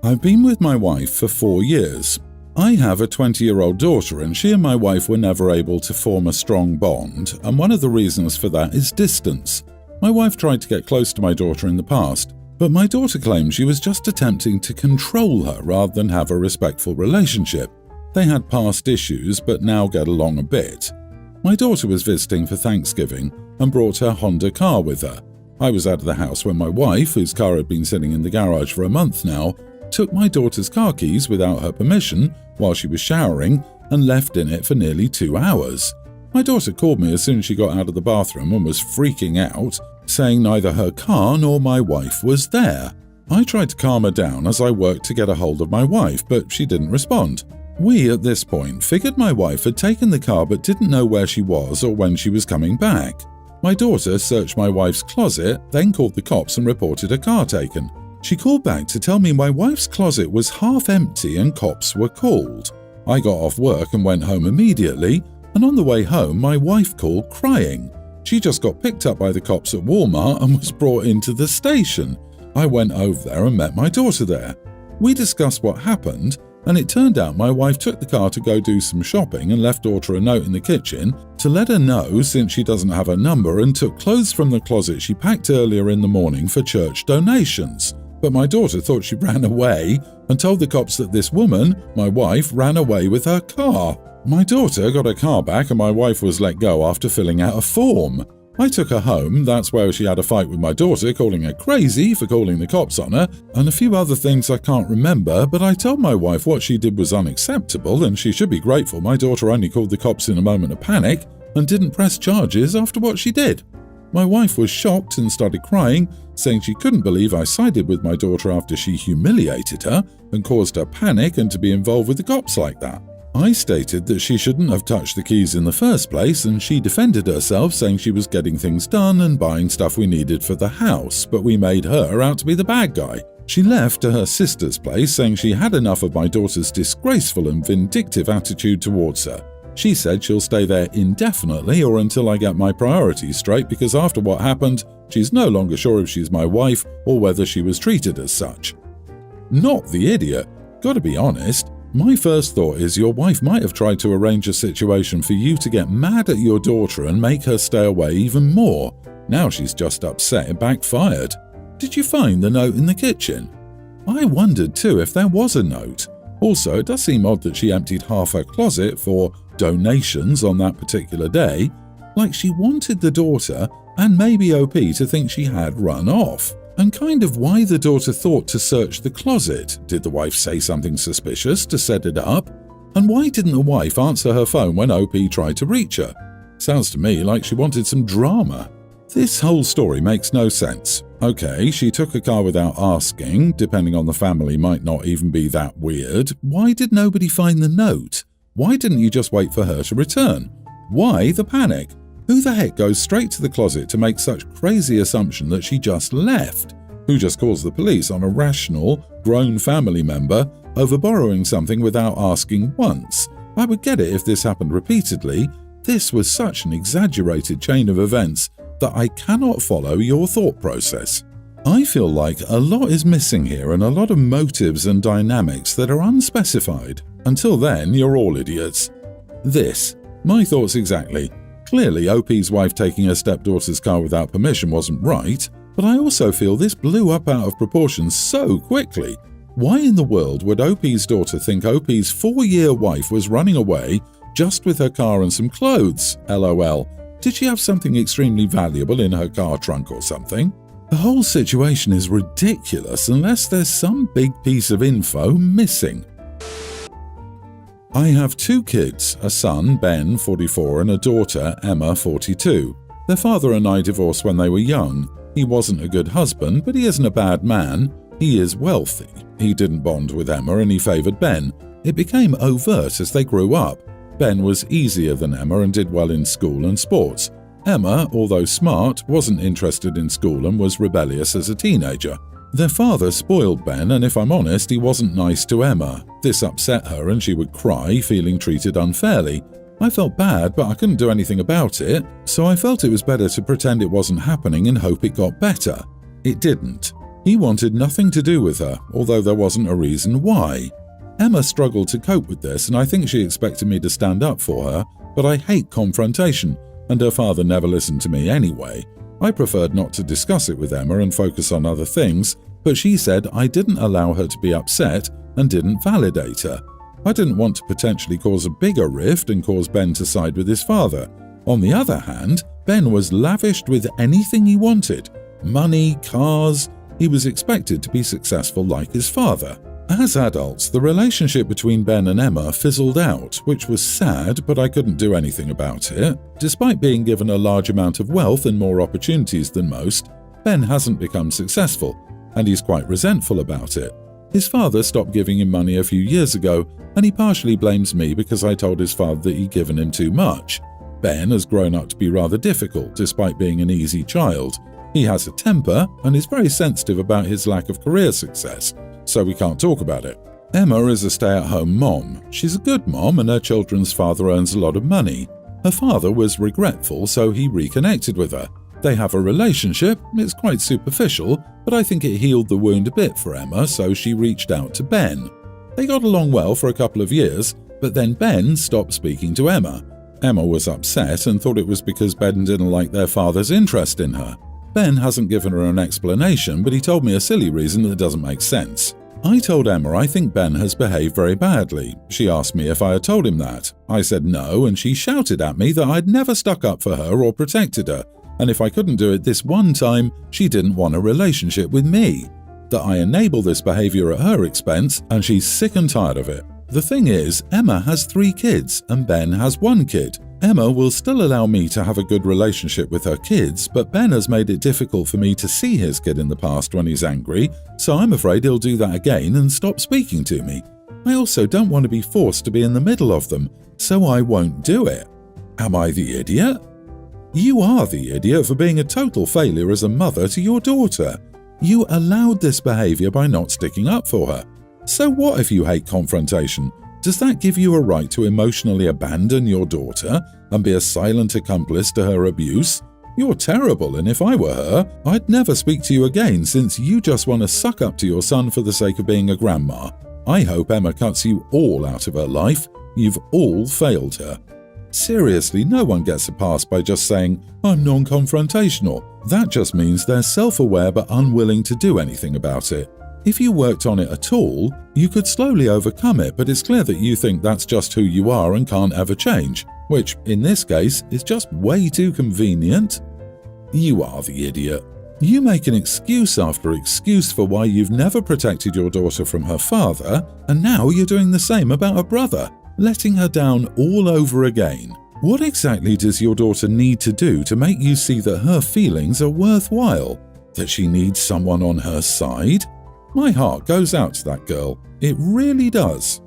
I've been with my wife for 4 years. I have a 20-year-old daughter and she and my wife were never able to form a strong bond, and one of the reasons for that is distance. My wife tried to get close to my daughter in the past, but my daughter claimed she was just attempting to control her rather than have a respectful relationship. They had past issues but now get along a bit. My daughter was visiting for Thanksgiving and brought her Honda car with her. I was out of the house when my wife, whose car had been sitting in the garage for a month now, took my daughter's car keys without her permission while she was showering and left in it for nearly 2 hours. My daughter called me as soon as she got out of the bathroom and was freaking out, saying neither her car nor my wife was there. I tried to calm her down as I worked to get a hold of my wife, but she didn't respond. We, at this point, figured my wife had taken the car but didn't know where she was or when she was coming back. My daughter searched my wife's closet, then called the cops and reported her car taken. She called back to tell me my wife's closet was half empty and cops were called. I got off work and went home immediately, and on the way home my wife called crying. She just got picked up by the cops at Walmart and was brought into the station. I went over there and met my daughter there. We discussed what happened, and it turned out my wife took the car to go do some shopping and left daughter a note in the kitchen to let her know since she doesn't have her number, and took clothes from the closet she packed earlier in the morning for church donations. But my daughter thought she ran away and told the cops that this woman, my wife, ran away with her car. My daughter got her car back and my wife was let go after filling out a form. I took her home. That's where she had a fight with my daughter, calling her crazy for calling the cops on her, and a few other things I can't remember, but I told my wife what she did was unacceptable and she should be grateful my daughter only called the cops in a moment of panic and didn't press charges after what she did. My wife was shocked and started crying, saying she couldn't believe I sided with my daughter after she humiliated her and caused her panic and to be involved with the cops like that. I stated that she shouldn't have touched the keys in the first place, and she defended herself, saying she was getting things done and buying stuff we needed for the house, but we made her out to be the bad guy. She left to her sister's place, saying she had enough of my daughter's disgraceful and vindictive attitude towards her. She said she'll stay there indefinitely or until I get my priorities straight, because after what happened, she's no longer sure if she's my wife or whether she was treated as such. Not the idiot. Gotta be honest. My first thought is your wife might have tried to arrange a situation for you to get mad at your daughter and make her stay away even more. Now she's just upset it backfired. Did you find the note in the kitchen? I wondered too if there was a note. Also, it does seem odd that she emptied half her closet for donations on that particular day, like she wanted the daughter and maybe OP to think she had run off. And kind of why the daughter thought to search the closet. Did the wife say something suspicious to set it up? And why didn't the wife answer her phone when OP tried to reach her? Sounds to me like she wanted some drama. This whole story makes no sense. Okay, she took a car without asking, depending on the family might not even be that weird. Why did nobody find the note? Why didn't you just wait for her to return? Why the panic? Who the heck goes straight to the closet to make such crazy assumption that she just left? Who just calls the police on a rational, grown family member over borrowing something without asking once? I would get it if this happened repeatedly. This was such an exaggerated chain of events that I cannot follow your thought process. I feel like a lot is missing here and a lot of motives and dynamics that are unspecified. Until then, you're all idiots. My thoughts exactly. Clearly, OP's wife taking her stepdaughter's car without permission wasn't right, but I also feel this blew up out of proportion so quickly. Why in the world would OP's daughter think OP's 4-year wife was running away just with her car and some clothes? LOL. Did she have something extremely valuable in her car trunk or something? The whole situation is ridiculous unless there's some big piece of info missing. I have 2 kids, a son, Ben, 44, and a daughter, Emma, 42. Their father and I divorced when they were young. He wasn't a good husband, but he isn't a bad man. He is wealthy. He didn't bond with Emma and he favored Ben. It became overt as they grew up. Ben was easier than Emma and did well in school and sports. Emma, although smart, wasn't interested in school and was rebellious as a teenager. Their father spoiled Ben, and if I'm honest, he wasn't nice to Emma. This upset her and she would cry, feeling treated unfairly. I felt bad, but I couldn't do anything about it, so I felt it was better to pretend it wasn't happening and hope it got better. It didn't. He wanted nothing to do with her, although there wasn't a reason why. Emma struggled to cope with this, and I think she expected me to stand up for her, but I hate confrontation, and her father never listened to me anyway. I preferred not to discuss it with Emma and focus on other things, but she said I didn't allow her to be upset and didn't validate her. I didn't want to potentially cause a bigger rift and cause Ben to side with his father. On the other hand, Ben was lavished with anything he wanted. Money, cars. He was expected to be successful like his father. As adults, the relationship between Ben and Emma fizzled out, which was sad, but I couldn't do anything about it. Despite being given a large amount of wealth and more opportunities than most, Ben hasn't become successful, and he's quite resentful about it. His father stopped giving him money a few years ago, and he partially blames me because I told his father that he'd given him too much. Ben has grown up to be rather difficult, despite being an easy child. He has a temper and is very sensitive about his lack of career success, so we can't talk about it. Emma is a stay-at-home mom. She's a good mom, and her children's father earns a lot of money. Her father was regretful, so he reconnected with her. They have a relationship. It's quite superficial, but I think it healed the wound a bit for Emma, so she reached out to Ben. They got along well for a couple of years, but then Ben stopped speaking to Emma. Emma was upset and thought it was because Ben didn't like their father's interest in her. Ben hasn't given her an explanation, but he told me a silly reason that doesn't make sense. I told Emma I think Ben has behaved very badly. She asked me if I had told him that. I said no, and she shouted at me that I'd never stuck up for her or protected her, and if I couldn't do it this one time, she didn't want a relationship with me. That I enable this behavior at her expense, and she's sick and tired of it. The thing is, Emma has 3 kids, and Ben has 1 kid. Emma will still allow me to have a good relationship with her kids, but Ben has made it difficult for me to see his kid in the past when he's angry, so I'm afraid he'll do that again and stop speaking to me. I also don't want to be forced to be in the middle of them, so I won't do it. Am I the idiot? You are the idiot for being a total failure as a mother to your daughter. You allowed this behavior by not sticking up for her. So what if you hate confrontation? Does that give you a right to emotionally abandon your daughter and be a silent accomplice to her abuse? You're terrible, and if I were her, I'd never speak to you again since you just want to suck up to your son for the sake of being a grandma. I hope Emma cuts you all out of her life. You've all failed her. Seriously, no one gets a pass by just saying, I'm non-confrontational. That just means they're self-aware but unwilling to do anything about it. If you worked on it at all, you could slowly overcome it, but it's clear that you think that's just who you are and can't ever change, which, in this case, is just way too convenient. You are the idiot. You make an excuse after excuse for why you've never protected your daughter from her father, and now you're doing the same about her brother, letting her down all over again. What exactly does your daughter need to do to make you see that her feelings are worthwhile? That she needs someone on her side? My heart goes out to that girl. It really does.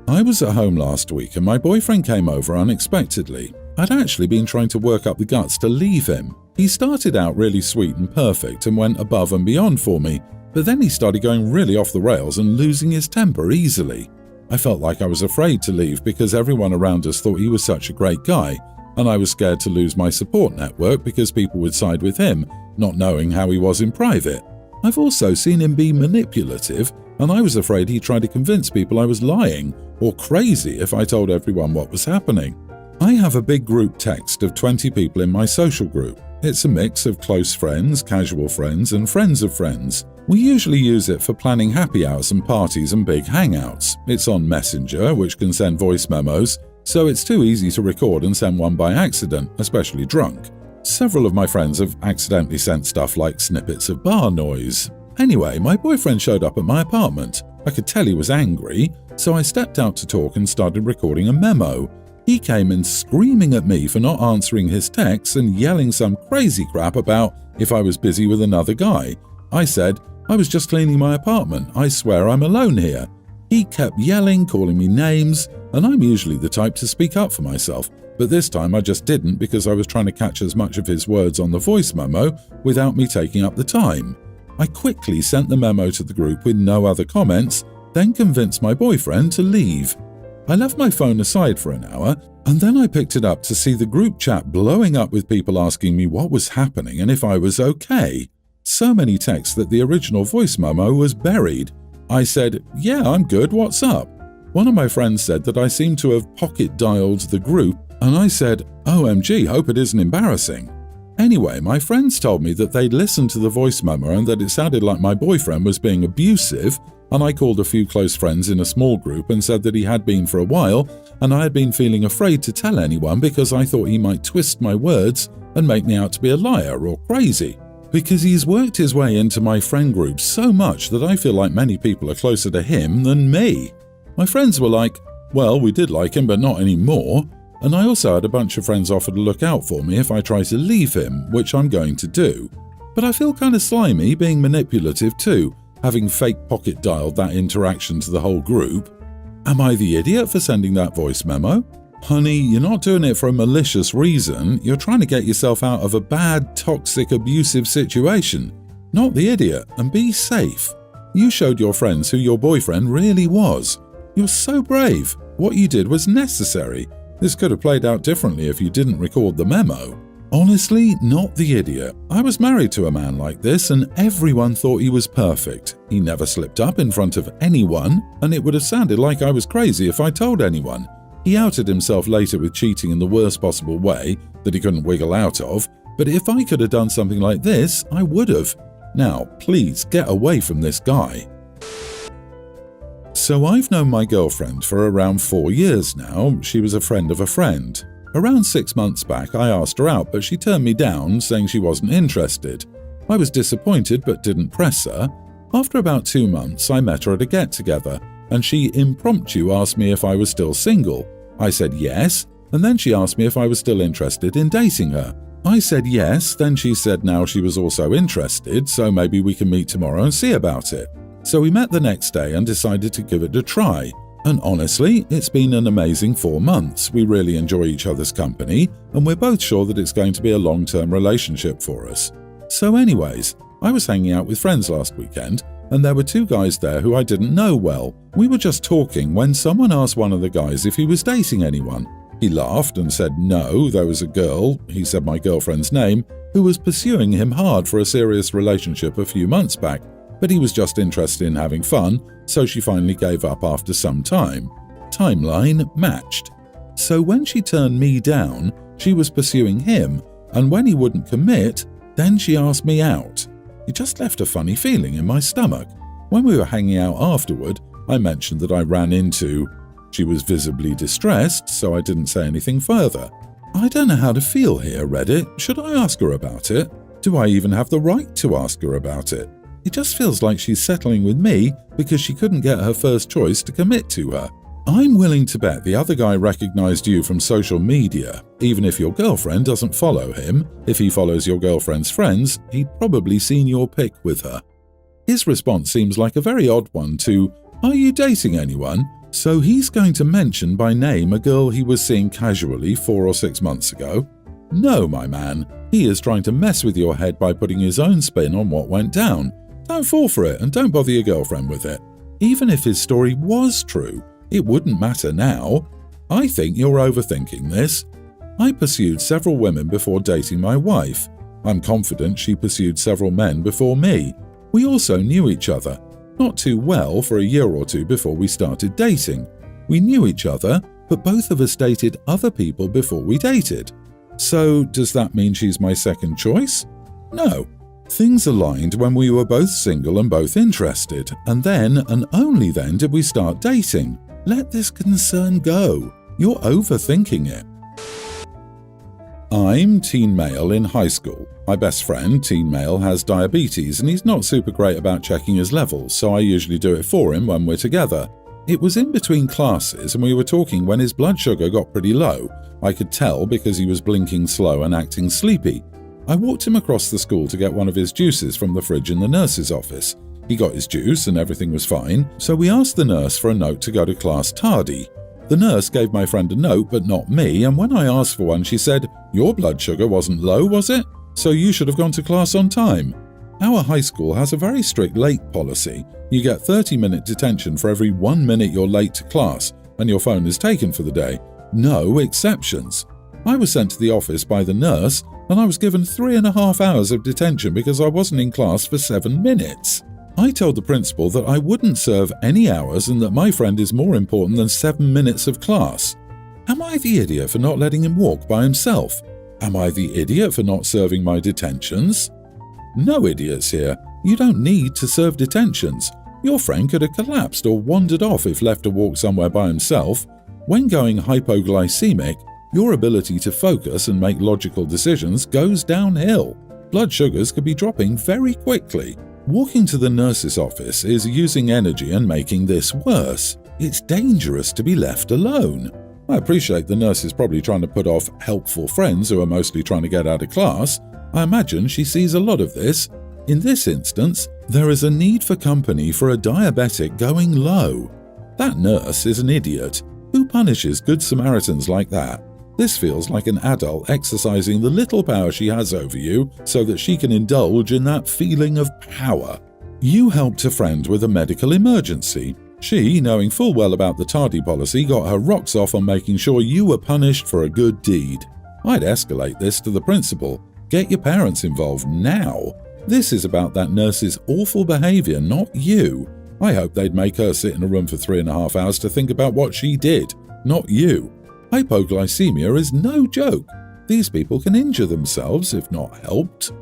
I was at home last week and my boyfriend came over unexpectedly. I'd actually been trying to work up the guts to leave him. He started out really sweet and perfect and went above and beyond for me, but then he started going really off the rails and losing his temper easily. I felt like I was afraid to leave because everyone around us thought he was such a great guy, and I was scared to lose my support network because people would side with him, not knowing how he was in private. I've also seen him be manipulative, and I was afraid he'd try to convince people I was lying or crazy if I told everyone what was happening. I have a big group text of 20 people in my social group. It's a mix of close friends, casual friends, and friends of friends. We usually use it for planning happy hours and parties and big hangouts. It's on Messenger, which can send voice memos, so it's too easy to record and send one by accident, especially drunk. Several of my friends have accidentally sent stuff like snippets of bar noise. Anyway, my boyfriend showed up at my apartment. I could tell he was angry, so I stepped out to talk and started recording a memo. He came in screaming at me for not answering his texts and yelling some crazy crap about if I was busy with another guy. I said, I was just cleaning my apartment. I swear I'm alone here. He kept yelling, calling me names, and I'm usually the type to speak up for myself. But this time I just didn't because I was trying to catch as much of his words on the voice memo without me taking up the time. I quickly sent the memo to the group with no other comments, then convinced my boyfriend to leave. I left my phone aside for an hour, and then I picked it up to see the group chat blowing up with people asking me what was happening and if I was okay. So many texts that the original voice memo was buried. I said, "Yeah, I'm good, what's up?" One of my friends said that I seemed to have pocket-dialed the group, and I said, "OMG, hope it isn't embarrassing." Anyway, my friends told me that they'd listened to the voice memo and that it sounded like my boyfriend was being abusive, and I called a few close friends in a small group and said that he had been for a while, and I had been feeling afraid to tell anyone because I thought he might twist my words and make me out to be a liar or crazy. Because he's worked his way into my friend group so much that I feel like many people are closer to him than me. My friends were like, "Well, we did like him, but not anymore." And I also had a bunch of friends offer to look out for me if I try to leave him, which I'm going to do. But I feel kind of slimy being manipulative too, having fake pocket dialed that interaction to the whole group. Am I the idiot for sending that voice memo? Honey, you're not doing it for a malicious reason. You're trying to get yourself out of a bad, toxic, abusive situation. Not the idiot, and be safe. You showed your friends who your boyfriend really was. You're so brave. What you did was necessary. This could have played out differently if you didn't record the memo. Honestly, not the idiot. I was married to a man like this and everyone thought he was perfect. He never slipped up in front of anyone, and it would have sounded like I was crazy if I told anyone. He outed himself later with cheating in the worst possible way that he couldn't wiggle out of, but if I could have done something like this, I would have. Now, please get away from this guy. So I've known my girlfriend for around 4 years now. She was a friend of a friend. Around 6 months back, I asked her out, but she turned me down, saying she wasn't interested. I was disappointed but didn't press her. After about 2 months, I met her at a get-together, and she impromptu asked me if I was still single. I said yes, and then she asked me if I was still interested in dating her. I said yes, then she said now she was also interested, so maybe we can meet tomorrow and see about it. So we met the next day and decided to give it a try. And honestly, it's been an amazing 4 months. We really enjoy each other's company, and we're both sure that it's going to be a long-term relationship for us. So anyways, I was hanging out with friends last weekend, and there were 2 guys there who I didn't know well. We were just talking when someone asked one of the guys if he was dating anyone. He laughed and said no, there was a girl, he said my girlfriend's name, who was pursuing him hard for a serious relationship a few months back, but he was just interested in having fun, so she finally gave up after some time. Timeline matched. So when she turned me down, she was pursuing him, and when he wouldn't commit, then she asked me out. It just left a funny feeling in my stomach. When we were hanging out afterward, I mentioned that I ran into... She was visibly distressed, so I didn't say anything further. I don't know how to feel here, Reddit. Should I ask her about it? Do I even have the right to ask her about it? It just feels like she's settling with me because she couldn't get her first choice to commit to her. I'm willing to bet the other guy recognized you from social media. Even if your girlfriend doesn't follow him, if he follows your girlfriend's friends, he'd probably seen your pic with her. His response seems like a very odd one to, "Are you dating anyone?" So he's going to mention by name a girl he was seeing casually 4 or 6 months ago. No, my man, he is trying to mess with your head by putting his own spin on what went down. Don't fall for it and don't bother your girlfriend with it. Even if his story was true, it wouldn't matter now. I think you're overthinking this. I pursued several women before dating my wife. I'm confident she pursued several men before me. We also knew each other. Not too well for a year or 2 before we started dating. We knew each other, but both of us dated other people before we dated. So does that mean she's my second choice? No. Things aligned when we were both single and both interested, and then and only then did we start dating. Let this concern go. You're overthinking it. I'm teen male in high school. My best friend, teen male, has diabetes and he's not super great about checking his levels, so I usually do it for him when we're together. It was in between classes and we were talking when his blood sugar got pretty low. I could tell because he was blinking slow and acting sleepy. I walked him across the school to get one of his juices from the fridge in the nurse's office. He got his juice and everything was fine, so we asked the nurse for a note to go to class tardy. The nurse gave my friend a note but not me, and when I asked for one she said, "Your blood sugar wasn't low, was it? So you should have gone to class on time." Our high school has a very strict late policy. You get 30-minute detention for every 1 minute you're late to class, and your phone is taken for the day. No exceptions. I was sent to the office by the nurse and I was given 3.5 hours of detention because I wasn't in class for 7 minutes. I told the principal that I wouldn't serve any hours and that my friend is more important than 7 minutes of class. Am I the idiot for not letting him walk by himself? Am I the idiot for not serving my detentions? No idiots here. You don't need to serve detentions. Your friend could have collapsed or wandered off if left to walk somewhere by himself. When going hypoglycemic, your ability to focus and make logical decisions goes downhill. Blood sugars could be dropping very quickly. Walking to the nurse's office is using energy and making this worse. It's dangerous to be left alone. I appreciate the nurse is probably trying to put off helpful friends who are mostly trying to get out of class. I imagine she sees a lot of this. In this instance, there is a need for company for a diabetic going low. That nurse is an idiot. Who punishes good Samaritans like that? This feels like an adult exercising the little power she has over you so that she can indulge in that feeling of power. You helped a friend with a medical emergency. She, knowing full well about the tardy policy, got her rocks off on making sure you were punished for a good deed. I'd escalate this to the principal. Get your parents involved now. This is about that nurse's awful behavior, not you. I hope they'd make her sit in a room for 3.5 hours to think about what she did, not you. Hypoglycemia is no joke. These people can injure themselves if not helped.